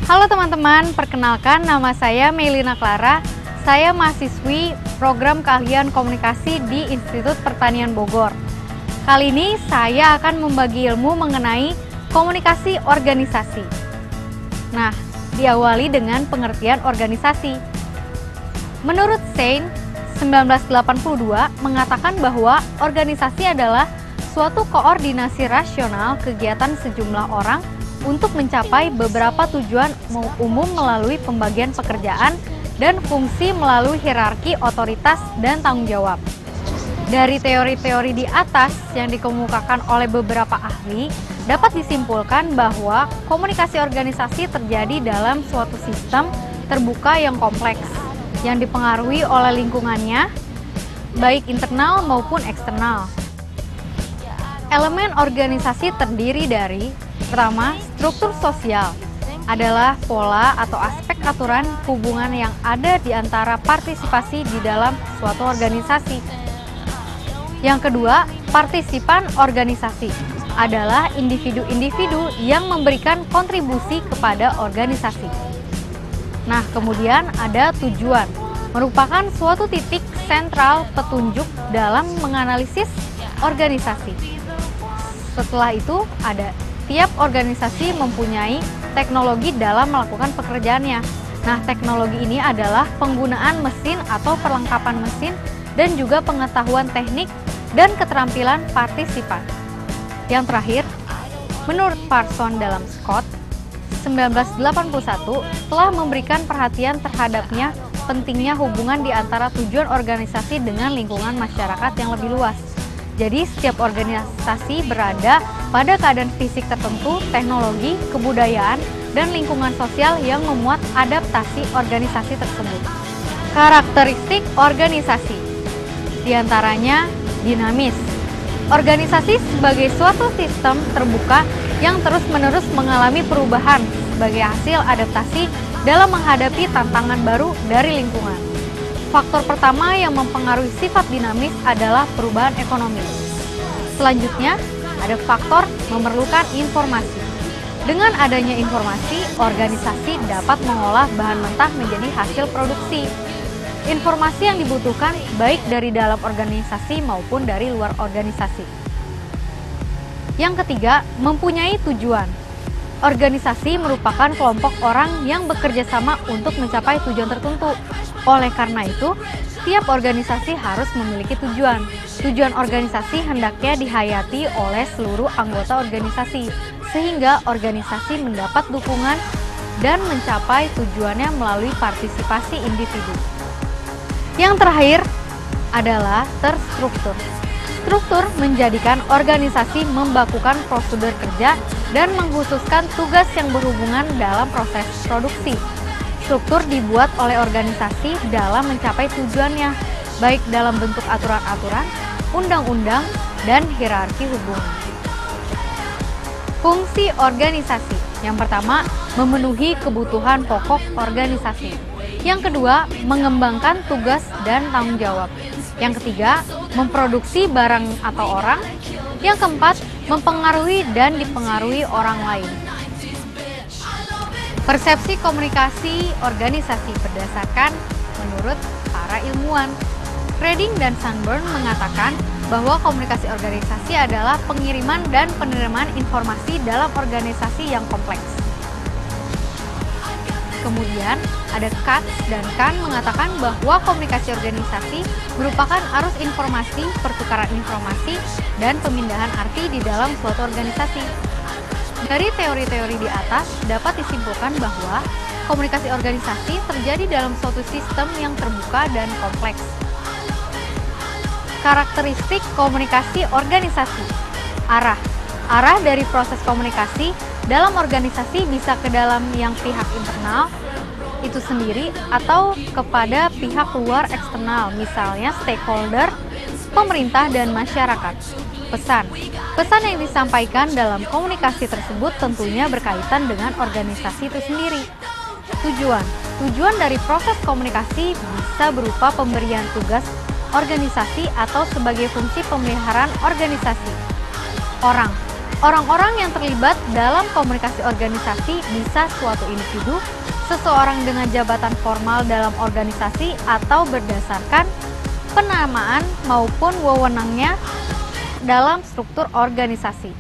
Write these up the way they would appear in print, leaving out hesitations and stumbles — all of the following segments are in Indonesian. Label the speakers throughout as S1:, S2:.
S1: Halo teman-teman, perkenalkan nama saya Melina Clara. Saya mahasiswi program keahlian komunikasi di Institut Pertanian Bogor. Kali ini saya akan membagi ilmu mengenai komunikasi organisasi. Nah, diawali dengan pengertian organisasi. Menurut Sein, 1982 mengatakan bahwa organisasi adalah suatu koordinasi rasional kegiatan sejumlah orang untuk mencapai beberapa tujuan umum melalui pembagian pekerjaan dan fungsi melalui hierarki otoritas dan tanggung jawab. Dari teori-teori di atas yang dikemukakan oleh beberapa ahli, dapat disimpulkan bahwa komunikasi organisasi terjadi dalam suatu sistem terbuka yang kompleks, yang dipengaruhi oleh lingkungannya, baik internal maupun eksternal. Elemen organisasi terdiri dari: pertama, struktur sosial adalah pola atau aspek aturan hubungan yang ada di antara partisipasi di dalam suatu organisasi. Yang kedua, partisipan organisasi adalah individu-individu yang memberikan kontribusi kepada organisasi. Nah, kemudian ada tujuan, merupakan suatu titik sentral petunjuk dalam menganalisis organisasi. Setelah itu, ada tiap organisasi mempunyai teknologi dalam melakukan pekerjaannya. Nah, teknologi ini adalah penggunaan mesin atau perlengkapan mesin dan juga pengetahuan teknik dan keterampilan partisipan. Yang terakhir, menurut Parson dalam Scott, 1981 telah memberikan perhatian terhadapnya pentingnya hubungan di antara tujuan organisasi dengan lingkungan masyarakat yang lebih luas. Jadi, setiap organisasi berada pada keadaan fisik tertentu, teknologi, kebudayaan, dan lingkungan sosial yang memuat adaptasi organisasi tersebut. Karakteristik organisasi diantaranya dinamis. Organisasi sebagai suatu sistem terbuka yang terus-menerus mengalami perubahan sebagai hasil adaptasi dalam menghadapi tantangan baru dari lingkungan. Faktor pertama yang mempengaruhi sifat dinamis adalah perubahan ekonomi. Selanjutnya, ada faktor memerlukan informasi. Dengan adanya informasi, organisasi dapat mengolah bahan mentah menjadi hasil produksi. Informasi yang dibutuhkan baik dari dalam organisasi maupun dari luar organisasi. Yang ketiga, mempunyai tujuan. Organisasi merupakan kelompok orang yang bekerja sama untuk mencapai tujuan tertentu. Oleh karena itu, setiap organisasi harus memiliki tujuan. Tujuan organisasi hendaknya dihayati oleh seluruh anggota organisasi, sehingga organisasi mendapat dukungan dan mencapai tujuannya melalui partisipasi individu. Yang terakhir adalah terstruktur. Struktur menjadikan organisasi membakukan prosedur kerja dan mengkhususkan tugas yang berhubungan dalam proses produksi. Struktur dibuat oleh organisasi dalam mencapai tujuannya, baik dalam bentuk aturan-aturan, undang-undang, dan hierarki hubungan. Fungsi organisasi. Yang pertama, memenuhi kebutuhan pokok organisasi. Yang kedua, mengembangkan tugas dan tanggung jawab. Yang ketiga, memproduksi barang atau orang. Yang keempat, mempengaruhi dan dipengaruhi orang lain. Persepsi komunikasi organisasi berdasarkan menurut para ilmuwan. Reading dan Sanborn mengatakan bahwa komunikasi organisasi adalah pengiriman dan penerimaan informasi dalam organisasi yang kompleks. Kemudian ada Katz dan Kahn mengatakan bahwa komunikasi organisasi merupakan arus informasi, pertukaran informasi, dan pemindahan arti di dalam suatu organisasi. Dari teori-teori di atas dapat disimpulkan bahwa komunikasi organisasi terjadi dalam suatu sistem yang terbuka dan kompleks. Karakteristik komunikasi organisasi. Arah dari proses komunikasi dalam organisasi bisa ke dalam yang pihak internal itu sendiri atau kepada pihak luar eksternal, misalnya stakeholder, pemerintah, dan masyarakat. Pesan yang disampaikan dalam komunikasi tersebut tentunya berkaitan dengan organisasi itu sendiri. Tujuan dari proses komunikasi bisa berupa pemberian tugas organisasi atau sebagai fungsi pemeliharaan organisasi. Orang-orang yang terlibat dalam komunikasi organisasi bisa suatu individu, seseorang dengan jabatan formal dalam organisasi, atau berdasarkan penamaan maupun wewenangnya dalam struktur organisasi.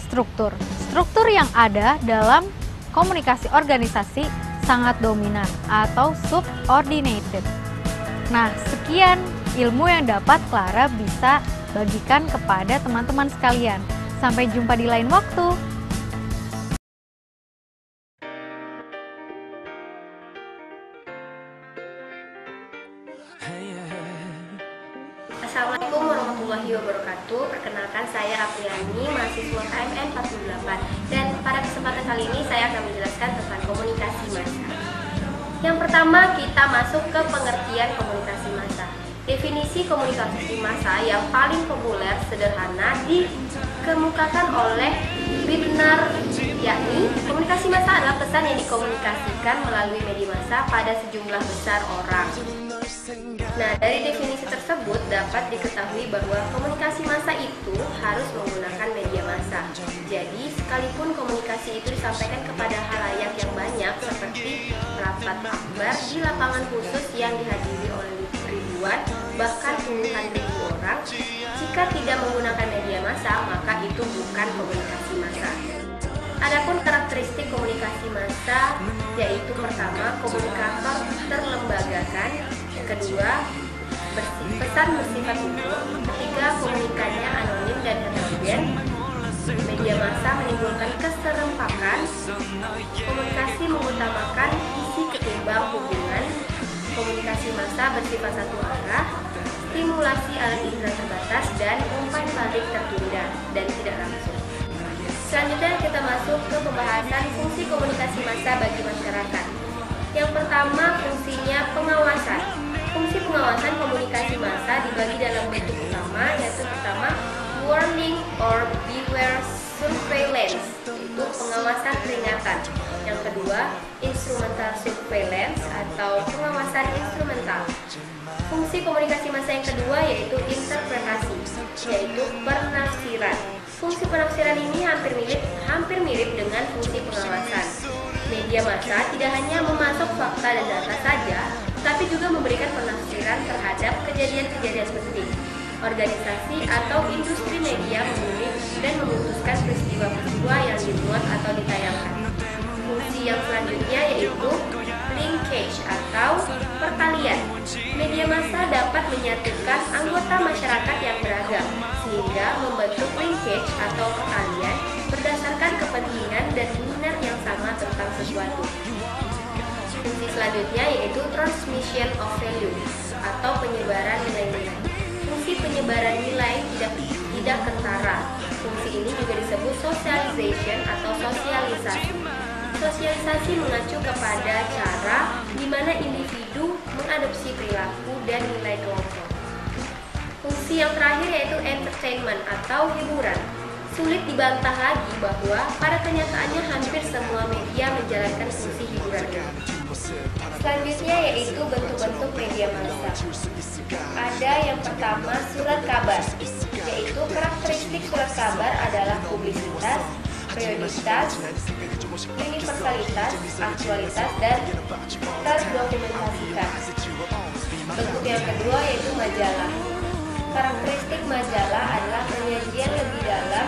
S1: Struktur yang ada dalam komunikasi organisasi sangat dominan atau subordinated. Nah, sekian ilmu yang dapat Clara bisa bagikan kepada teman-teman sekalian. Sampai jumpa di lain waktu.
S2: Assalamualaikum warahmatullahi wabarakatuh. Perkenalkan, saya Apriani, mahasiswa KMN 48. Dan pada kesempatan kali ini saya akan menjelaskan tentang komunikasi massa. Yang pertama, kita masuk ke pengertian komunikasi massa. Definisi komunikasi massa yang paling populer sederhana dikemukakan oleh Bittner, yakni komunikasi massa adalah pesan yang dikomunikasikan melalui media massa pada sejumlah besar orang. Nah, dari definisi tersebut dapat diketahui bahwa komunikasi massa itu harus menggunakan media massa. Jadi, sekalipun komunikasi itu disampaikan kepada halayak yang banyak seperti rapat akbar di lapangan khusus yang dihadiri oleh ribuan bahkan puluhan ribu orang, jika tidak menggunakan media massa, maka itu bukan komunikasi massa. Adapun karakteristik komunikasi massa yaitu pertama, komunikator terlembagakan, kedua, pesan bersifat umum, ketiga, komunikannya anonim dan heterogen, media massa menimbulkan keserempakan, komunikasi mengutamakan isi ketimbang hubungan, komunikasi massa bersifat satu arah, stimulasi alat indera terbatas, dan umpan balik tertunda dan tidak langsung. Selanjutnya kita masuk ke pembahasan fungsi komunikasi massa bagi masyarakat. Yang pertama, fungsinya pengawasan. Fungsi pengawasan komunikasi massa dibagi dalam bentuk utama, yaitu pertama, warning or beware surveillance, yaitu pengawasan peringatan. Yang kedua, instrumental surveillance atau pengawasan instrumental. Fungsi komunikasi massa yang kedua yaitu interpretasi, yaitu penafsiran. Fungsi penafsiran ini hampir mirip dengan fungsi pengawasan. Media massa tidak hanya memasok fakta dan data saja, tapi juga memberikan penafsiran terhadap kejadian-kejadian penting. Organisasi atau industri media memilih dan memutuskan peristiwa-peristiwa yang dimuat atau ditayangkan. Fungsi yang selanjutnya yaitu linkage atau pertalian. Media massa dapat menyatukan anggota masyarakat yang beragam, sehingga membentuk linkage atau pertalian berdasarkan kepentingan dan minat yang sama tentang sesuatu. Fungsi selanjutnya yaitu transmission of value atau penyebaran nilai-nilai. Fungsi penyebaran nilai tidak kentara. Fungsi ini juga disebut socialization atau sosialisasi. Sosialisasi mengacu kepada cara di mana individu mengadopsi perilaku dan nilai kelompok. Fungsi yang terakhir yaitu entertainment atau hiburan. Sulit dibantah lagi bahwa pada kenyataannya hampir semua media menjalankan fungsi hiburan ini. Selanjutnya yaitu bentuk-bentuk media massa. Ada yang pertama, surat kabar, yaitu karakteristik surat kabar adalah publisitas, periodisitas, universalitas, aktualitas, dan terdokumentasikan. Bentuk yang kedua yaitu majalah. Karakteristik majalah adalah penyajian lebih dalam,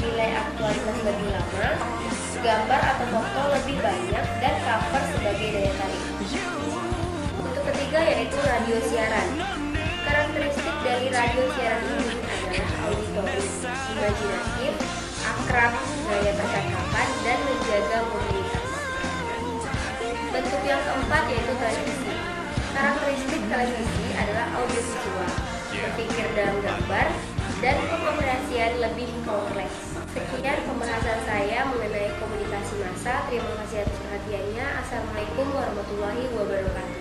S2: nilai aktualitas lebih lama, gambar atau foto lebih banyak, dan cover sebagai daya tarik. Bentuk ketiga yaitu radio siaran. Karakteristik dari radio siaran ini adalah auditoris, imajinatif, akrab, gaya percakapan, dan menjaga mobilitas. Bentuk yang keempat yaitu televisi. Karakteristik televisi adalah audiovisual, berpikir dalam gambar, dan pengoperasian lebih kompleks. Sekian pembahasan saya mengenai komunikasi massa. Terima kasih atas perhatiannya. Assalamualaikum warahmatullahi wabarakatuh.